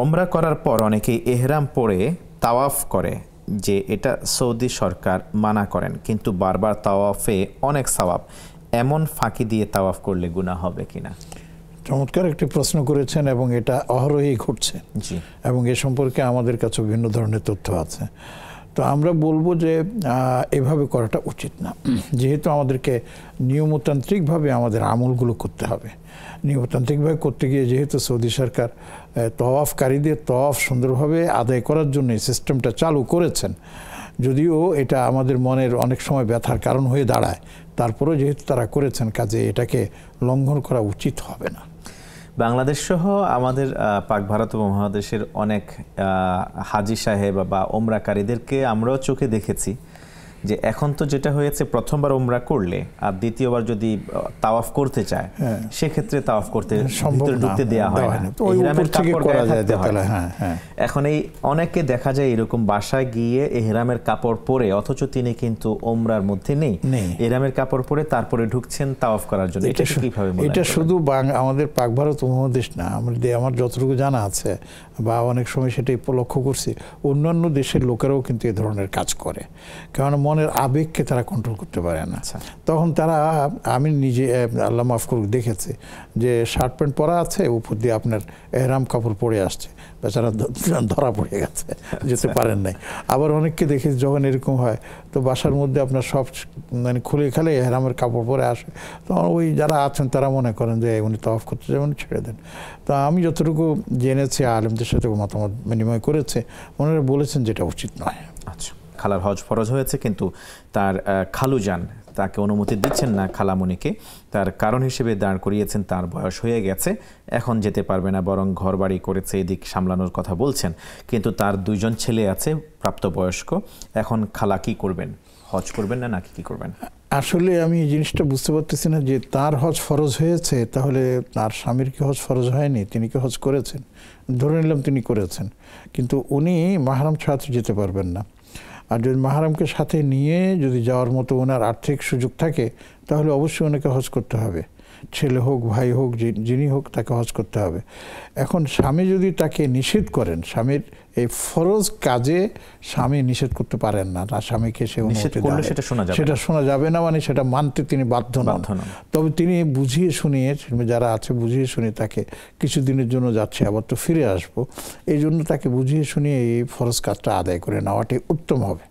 ওমরা করার পর অনেকেই এহরাম পরে তাওয়াফ করে, যে এটা সৌদি সরকার মানা করেন, কিন্তু বারবার তাওয়াফে অনেক সওয়াব, এমন ফাঁকি দিয়ে তাওয়াফ করলে গুনাহ হবে কিনা? চমৎকার একটি প্রশ্ন করেছেন এবং এটা অহরহই ঘটছে এবং এ সম্পর্কে আমাদের কাছে বিভিন্ন ধরনের তথ্য আছে। তো আমরা বলবো যে এভাবে করাটা উচিত না, যেহেতু আমাদেরকে নিয়মতান্ত্রিকভাবে আমাদের আমলগুলো করতে হবে। নিয়মতান্ত্রিকভাবে করতে গিয়ে যেহেতু সৌদি সরকার তওয়াফকারীদের তওয়াফ সুন্দরভাবে আদায় করার জন্য এই সিস্টেমটা চালু করেছেন, যদিও এটা আমাদের মনের অনেক সময় ব্যথার কারণ হয়ে দাঁড়ায়, তারপরেও যেহেতু তারা করেছেন, কাজে এটাকে লঙ্ঘন করা উচিত হবে না। বাংলাদেশ সহ আমাদের পাক ভারত উপমহাদেশের অনেক হাজি সাহেব বা ওমরাকারীদেরকে আমরাও চোখে দেখেছি যে এখন তো যেটা হয়েছে, প্রথমবার ওমরা করলে আর দ্বিতীয়বার যদি তাওয়াফ করতে চায় সেক্ষেত্রে তাওয়াফ করতে ঢুকতে দেওয়া হয় না, ইহরামের কাপড় গায়ে থাকতে হয়। এখন এই অনেকে দেখা যায় এরকম বাসায় গিয়ে ইহরামের কাপড় পরে, অথচ তিনি কিন্তু ওমরার মধ্যে নেই, ইহরামের কাপড় পরে তারপরে ঢুকছেন তাওয়াফ করার জন্য। এটা কিভাবে? এটা শুধু আমাদের পাক ভারত উপমহাদেশ না, আমার যতটুকু জানা আছে বা অনেক সময় সেটাই লক্ষ্য করছি, অন্যান্য দেশের লোকেরাও কিন্তু এই ধরনের কাজ করে, কারণ মনের আবেগকে তারা কন্ট্রোল করতে পারে না। তখন তারা, আমি নিজে আল্লাহ মাফ করুক দেখেছি যে শার্ট প্যান্ট পরা আছে, উপর দিয়ে আপনার এহরাম কাপড় পরে আসছে, বেচারা ধরা পড়ে গেছে, যেতে পারেন নাই। আবার অনেককে দেখেছি যখন এরকম হয়, তো বাসার মধ্যে আপনার সব মানে খুলে খেলে এহরামের কাপড় পরে আসে, তখন ওই যারা আছেন তারা মনে করেন যে উনি তওয়াফ করতে যাবেন, ছেড়ে দেন। তো আমি যতটুকু জেনেছি, আলেমদের সাথে মতামত বিনিময় করেছে, ওনারা বলেছেন যেটা উচিত নয়। আচ্ছা, খালার হজ ফরজ হয়েছে কিন্তু তার খালু যান তাকে অনুমতি দিচ্ছেন না, খালামণিকে তার কারণ হিসেবে দাঁড় করিয়েছেন তার বয়স হয়ে গেছে, এখন যেতে পারবে না, বরং ঘর বাড়ি করেছে, এদিক সামলানোর কথা বলছেন, কিন্তু তার 2জন ছেলে আছে প্রাপ্তবয়স্ক। এখন খালা কি করবেন? হজ করবেন না নাকি কি করবেন? আসলে আমি এই জিনিসটা বুঝতে পারতেছি না যে তার হজ ফরজ হয়েছে, তাহলে তার স্বামীর কি হজ ফরজ হয়নি? তিনি কি হজ করেছেন? ধরে নিলাম তিনি করেছেন, কিন্তু উনি মাহরাম ছাড়া যেতে পারবেন না। আর যদি মাহরামকে সাথে নিয়ে যদি যাওয়ার মতো ওনার আর্থিক সুযোগ থাকে, তাহলে অবশ্যই ওনাকে হজ করতে হবে, ছেলে হোক ভাই হোক যিনি হোক, তাকে হজ করতে হবে। এখন স্বামী যদি তাকে নিষেধ করেন, স্বামীর এই ফরজ কাজে স্বামী নিষেধ করতে পারেন না, তার স্বামীকে সে সেটা শোনা যাবে না, মানে সেটা মানতে তিনি বাধ্য নন। তবে তিনি বুঝিয়ে শুনিয়ে, যারা আছে বুঝিয়ে শুনিয়ে তাকে কিছুদিনের জন্য যাচ্ছে, আবার তো ফিরে আসবো, এই জন্য তাকে বুঝিয়ে শুনিয়ে এই ফরজ কাজটা আদায় করে নেওয়াটাই উত্তম হবে।